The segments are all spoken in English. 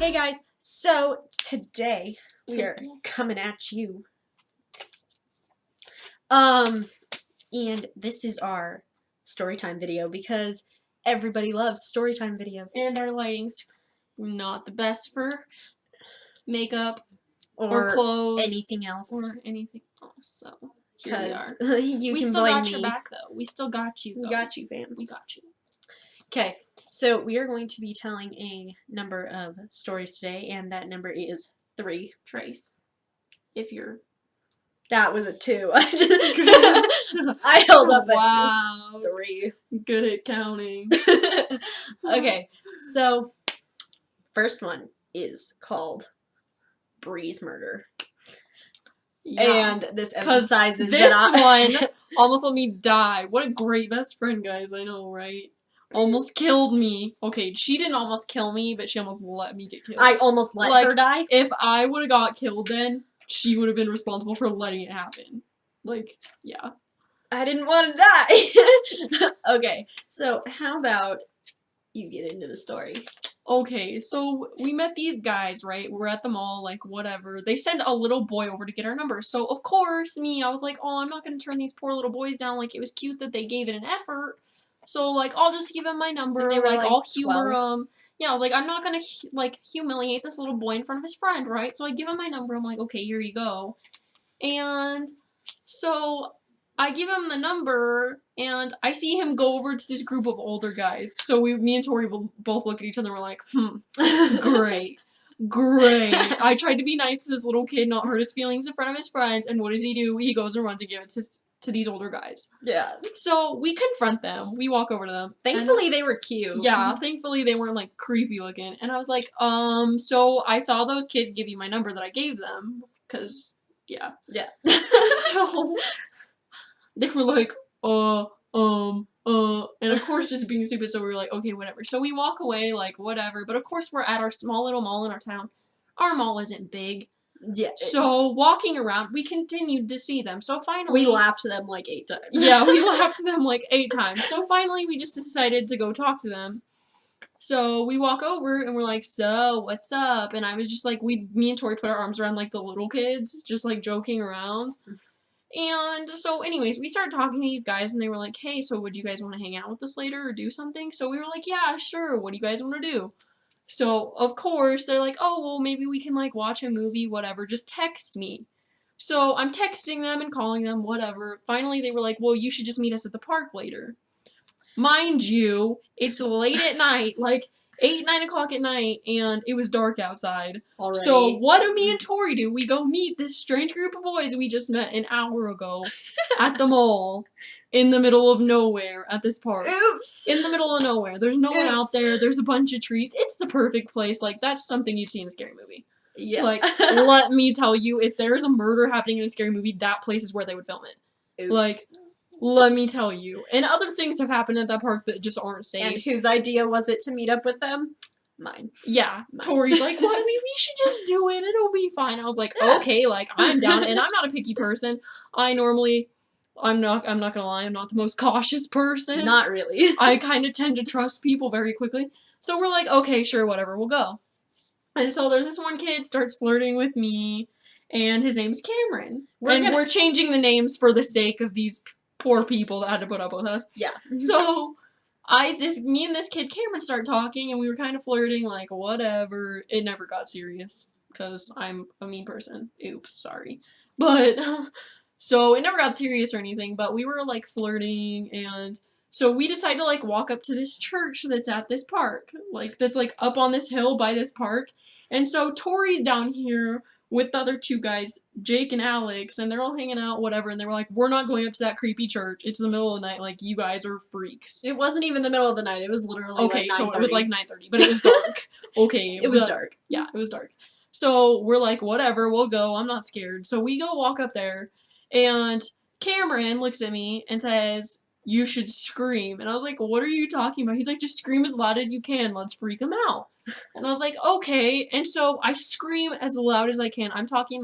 Hey guys, so today we are coming at you. And this is our storytime video because everybody loves storytime videos. And our lighting's not the best for makeup or clothes. Anything else. So here we are. We can still blame got me. your back though. We still got you. We got you, fam. We got you. Okay, so we are going to be telling a number of stories today, and that number is 3. Trace. If you're... That was a 2. I held up at 3. Good at counting. Okay, so first one is called Bri's murder. Yeah. And this emphasizes this one almost let me die. What a great best friend, guys. I know, right? Almost killed me. Okay, she didn't almost kill me, but she almost let me get killed. I almost let her die? If I would have got killed then, she would have been responsible for letting it happen. Yeah. I didn't want to die. Okay, so how about you get into the story? Okay, so we met these guys, right? We're at the mall, whatever. They send a little boy over to get our number. So, of course, I was like, oh, I'm not going to turn these poor little boys down. It was cute that they gave it an effort. So, I'll just give him my number. They were, I'll humor 12. him. Yeah, I was like, I'm not going to, humiliate this little boy in front of his friend, right? So I give him my number. I'm like, okay, here you go. And so I give him the number, and I see him go over to this group of older guys. So me and Tori both look at each other and we're like, great. Great. I tried to be nice to this little kid, not hurt his feelings in front of his friends, and what does he do? He goes and runs and gives it to these older guys. Yeah. So we confront them. We walk over to them. Thankfully, they were cute. Yeah, thankfully they weren't, creepy looking. And I was like, so I saw those kids give you my number that I gave them, because, yeah. Yeah. So they were like, and of course just being stupid, so we were like, okay, whatever. So we walk away, whatever. But of course we're at our small little mall in our town. Our mall isn't big. Yeah. So walking around, we continued to see them. So finally... We lapped them 8 times. Yeah, we lapped them 8 times. So finally we just decided to go talk to them. So we walk over and we're like, so, what's up? And I was just me and Tori put our arms around the little kids, just joking around. And so anyways, we started talking to these guys and they were like, hey, so would you guys want to hang out with us later or do something? So we were like, yeah, sure. What do you guys want to do? So, of course, they're like, oh, well, maybe we can, watch a movie, whatever. Just text me. So I'm texting them and calling them, whatever. Finally, they were like, well, you should just meet us at the park later. Mind you, it's late at night, 8, 9 o'clock at night, and it was dark outside. Already. So what do me and Tori do? We go meet this strange group of boys we just met an hour ago at the mall in the middle of nowhere at this park. Oops! In the middle of nowhere. There's no one out there. There's a bunch of trees. It's the perfect place. That's something you'd see in a scary movie. Yeah. Let me tell you, if there's a murder happening in a scary movie, that place is where they would film it. Oops. Let me tell you. And other things have happened at that park that just aren't safe. And whose idea was it to meet up with them? Mine. Yeah. Tori's like, what? We should just do it. It'll be fine. I was like, okay, I'm down. And I'm not a picky person. I'm not gonna lie, I'm not the most cautious person. Not really. I kind of tend to trust people very quickly. So we're like, okay, sure, whatever, we'll go. And so there's this one kid starts flirting with me, and his name's Cameron. We're changing the names for the sake of these poor people that had to put up with us. Yeah. So me and this kid Cameron start talking, and we were kind of flirting, whatever. It never got serious, because I'm a mean person. Oops, sorry. But, so it never got serious or anything, but we were, flirting, and so we decided to, walk up to this church that's at this park. That's, up on this hill by this park. And so Tori's down here with the other 2 guys, Jake and Alex, and they're all hanging out, whatever, and they were like, we're not going up to that creepy church. It's the middle of the night. You guys are freaks. It wasn't even the middle of the night. It was literally okay, 9:30. So it was 9:30, but it was dark. Okay. It was dark. Yeah, it was dark. So we're like, whatever, we'll go. I'm not scared. So we go walk up there, and Cameron looks at me and says, you should scream. And I was like, what are you talking about? He's like, just scream as loud as you can. Let's freak him out. And I was like, okay. And so I scream as loud as I can. I'm talking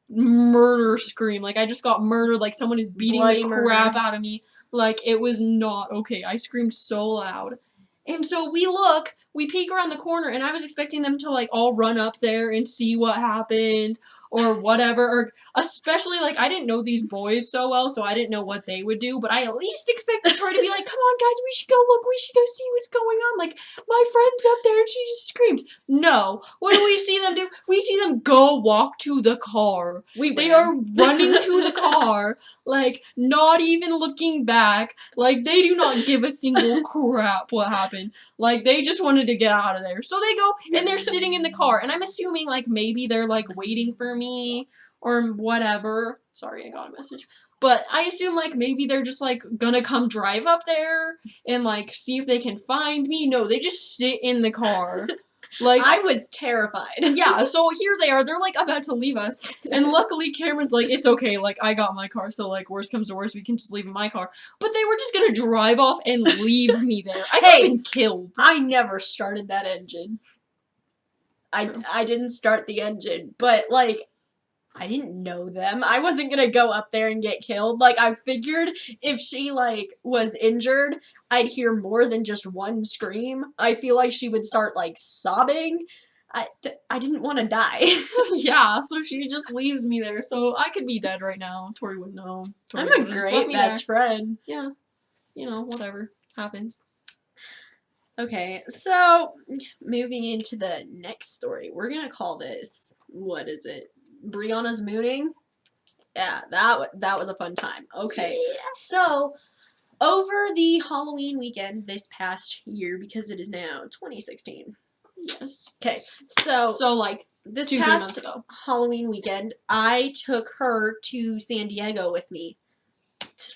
murder scream. I just got murdered. Someone is beating the crap out of me. It was not okay. I screamed so loud. And so we look, we peek around the corner, and I was expecting them to, like, all run up there and see what happened, or whatever, or especially, like, I didn't know these boys so well, so I didn't know what they would do, but I at least expected Tori to be like, come on, guys, we should go look, we should go see what's going on, like, my friend's up there, and she just screamed. No. What do we see them do? We see them go walk to the car. They are running to the car, like, not even looking back, like, they do not give a single crap what happened. Like, they just wanted to get out of there. So they go, and they're sitting in the car, and I'm assuming, like, maybe they're, like, waiting for me, or whatever. Sorry, I got a message. But I assume, like, maybe they're just, like, gonna come drive up there, and, like, see if they can find me. No, they just sit in the car. Like, I was terrified. Yeah, so here they are. They're, like, about to leave us. And luckily, Cameron's like, it's okay. Like, I got my car, so, like, worst comes to worst, we can just leave in my car. But they were just gonna drive off and leave me there. I could have been killed. I never started that engine. I didn't start the engine, but, like, I didn't know them. I wasn't gonna go up there and get killed. Like, I figured if she, like, was injured, I'd hear more than just one scream. I feel like she would start, like, sobbing. I didn't want to die. Yeah, so she just leaves me there. So I could be dead right now. Tori wouldn't know. Tori I'm a great best friend. Yeah. You know, whatever. Happens. Okay, so moving into the next story. We're gonna call this, what is it? Brianna's mooning? Yeah, that was a fun time. Okay, so over the Halloween weekend this past year, because it is now 2016. Yes. Okay, so like, this 2-3 past months ago. Halloween weekend, I took her to San Diego with me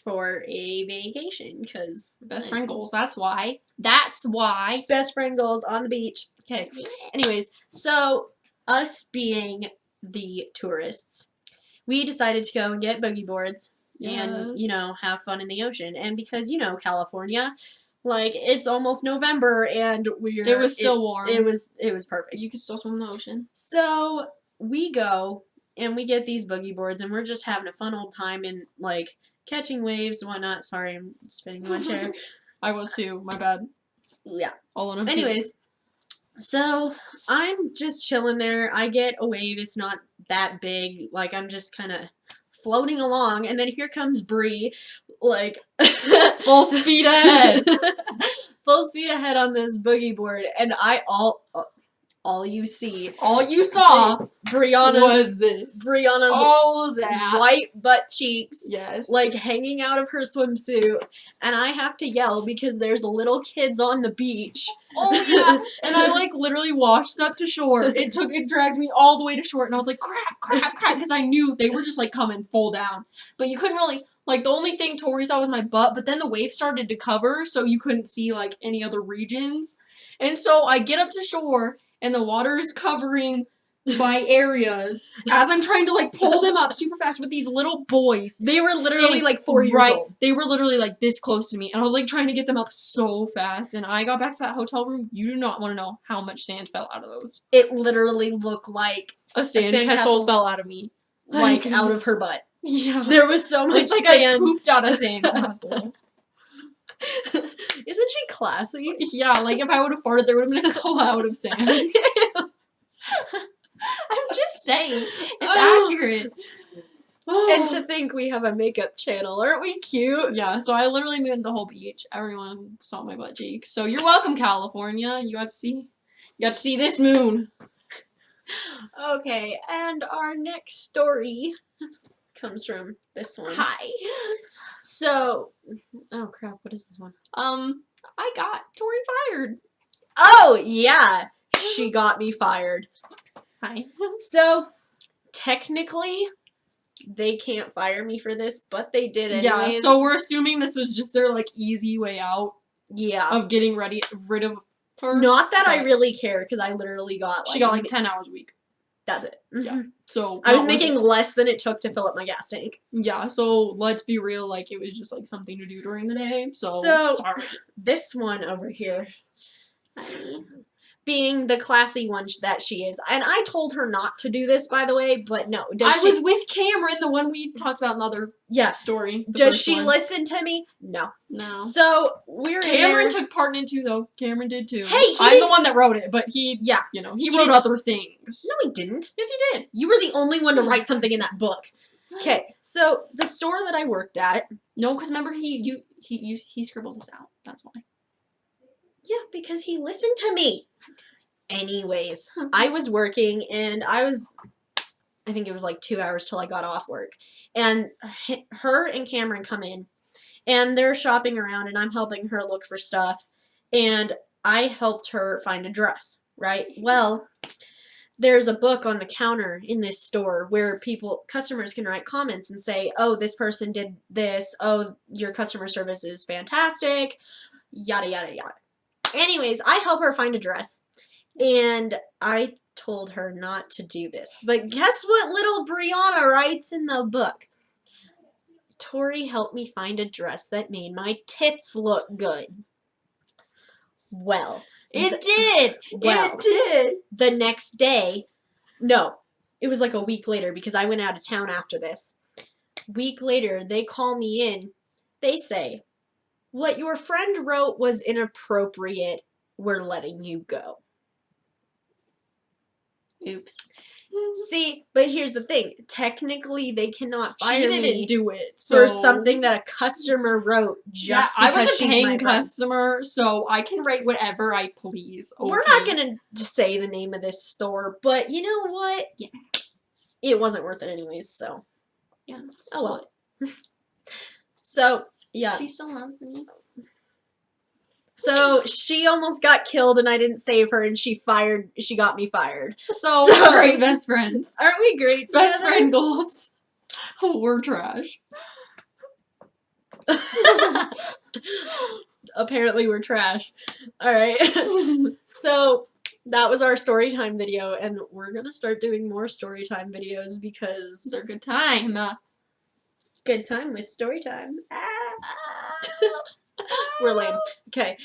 for a vacation, because best friend goals, that's why. That's why. Best friend goals on the beach. Okay, anyways, so us being the tourists, we decided to go and get boogie boards and, you know, have fun in the ocean. And because, you know, California, like, it's almost November and it was still warm. It was perfect. You could still swim in the ocean. So we go and we get these boogie boards and we're just having a fun old time and, like, catching waves and whatnot. Sorry, I'm spinning my chair. I was too. My bad. Yeah. All in them. Anyways, so I'm just chilling there. I get a wave. It's not that big. Like, I'm just kind of floating along. And then here comes Bri, like, full speed ahead. Full speed ahead on this boogie board. And all you saw, Brianna was this. Brianna's all of that white butt cheeks, yes, like hanging out of her swimsuit, and I have to yell because there's little kids on the beach. Oh yeah, and I like literally washed up to shore. It dragged me all the way to shore, and I was like crap, because I knew they were just like coming full down, but you couldn't really. Like, the only thing Tori saw was my butt, but then the wave started to cover, so you couldn't see, like, any other regions. And so I get up to shore, and the water is covering my areas as I'm trying to, like, pull them up super fast with these little boys. They were literally, like, 4 years old. They were literally, like, this close to me, and I was, like, trying to get them up so fast, and I got back to that hotel room. You do not want to know how much sand fell out of those. It literally looked like a sandcastle fell out of me. Like, out of her butt. Yeah. There was so much like sand. I pooped out a sandcastle. Isn't she classy? Yeah, like if I would have farted, there would have been a cloud of sand. I'm just saying. It's accurate. And to think we have a makeup channel. Aren't we cute? Yeah, so I literally mooned the whole beach. Everyone saw my butt cheeks. So you're welcome, California. You got to see this moon. Okay, and our next story comes from this one. Hi. So, oh crap, what is this one? I got Tori fired. Oh, yeah. She got me fired. Hi. So, technically, they can't fire me for this, but they did anyways. Yeah, so we're assuming this was just their, like, easy way out. Yeah. Of getting rid of her. Not that I really care, because I literally got, like... She got, like, 10 hours a week. That's it. Yeah. So I was making less than it took to fill up my gas tank. Yeah, so let's be real, like, it was just, like, something to do during the day, so sorry. This one over here. being the classy one that she is. And I told her not to do this, by the way, but no. I was with Cameron, the one we talked about in the other story. Does she listen to me? No. No. So we're Cameron took part in it too, though. Cameron did too. Hey, I'm the one that wrote it, but he he wrote other things. No, he didn't. Yes, he did. You were the only one to write something in that book. Okay, so the store that I worked at. No, because remember he scribbled this out. That's why. Yeah, because he listened to me. Anyways, I was working and I think it was like 2 hours till I got off work. And her and Cameron come in and they're shopping around and I'm helping her look for stuff. And I helped her find a dress, right? Well, there's a book on the counter in this store where customers can write comments and say, oh, this person did this. Oh, your customer service is fantastic. Yada, yada, yada. Anyways, I help her find a dress. And I told her not to do this. But guess what little Brianna writes in the book? Tori helped me find a dress that made my tits look good. Well, it did. It did. The next day, no, it was like a week later because I went out of town after this. Week later, they call me in. They say, what your friend wrote was inappropriate. We're letting you go. Oops. See, but here's the thing. Technically, they cannot fire me. She didn't do it for something that a customer wrote just because I was a she's paying my customer, so I can write whatever I please. Okay. We're not going to say the name of this store, but you know what? Yeah. It wasn't worth it anyways, so. Yeah. Oh, well. So, yeah. She still loves me. So she almost got killed and I didn't save her and she got me fired. So we're great best friends. Aren't we great together? Best friend goals. We're trash. Apparently we're trash. Alright. So that was our story time video and we're gonna start doing more story time videos because they're good time. Good time with story time. We're lame. Okay.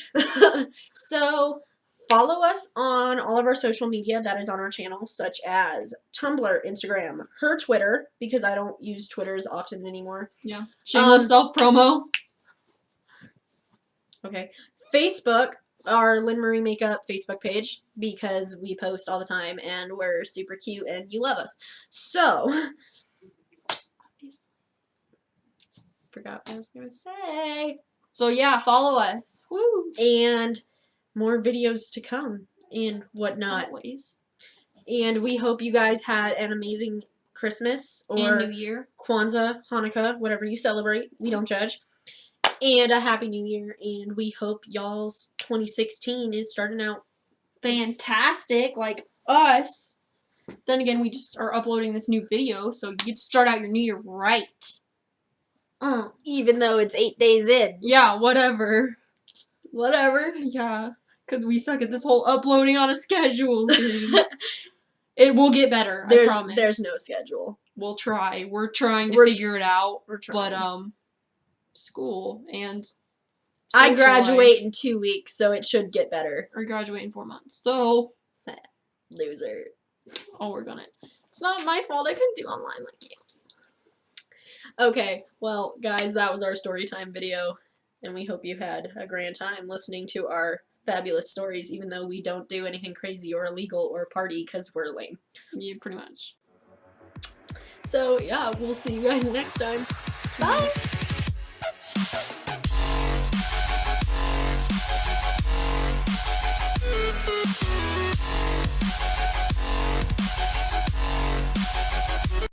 So, follow us on all of our social media that is on our channel, such as Tumblr, Instagram, her Twitter, because I don't use Twitter as often anymore. Yeah. Shameless self-promo. Okay. Facebook, our Lynn Marie Makeup Facebook page, because we post all the time and we're super cute and you love us. So, forgot what I was going to say. So yeah, follow us. Woo! And more videos to come and whatnot. Always. And we hope you guys had an amazing Christmas or and New Year. Kwanzaa, Hanukkah, whatever you celebrate. We don't judge. And a Happy New Year. And we hope y'all's 2016 is starting out fantastic like us. Then again, we just are uploading this new video, so you get to start out your New Year right. Even though it's 8 days in. Yeah, whatever. Whatever. Yeah, because we suck at this whole uploading on a schedule thing. It will get better, I promise. There's no schedule. We'll try. We're trying to figure it out. We're trying. But, school and I graduate in 2 weeks, so it should get better. I graduate in 4 months, so... Loser. I'll work on it. It's not my fault I couldn't do online like you. Okay, well, guys, that was our story time video, and we hope you had a grand time listening to our fabulous stories, even though we don't do anything crazy or illegal or party, because we're lame. Yeah, pretty much. So, yeah, we'll see you guys next time. Bye!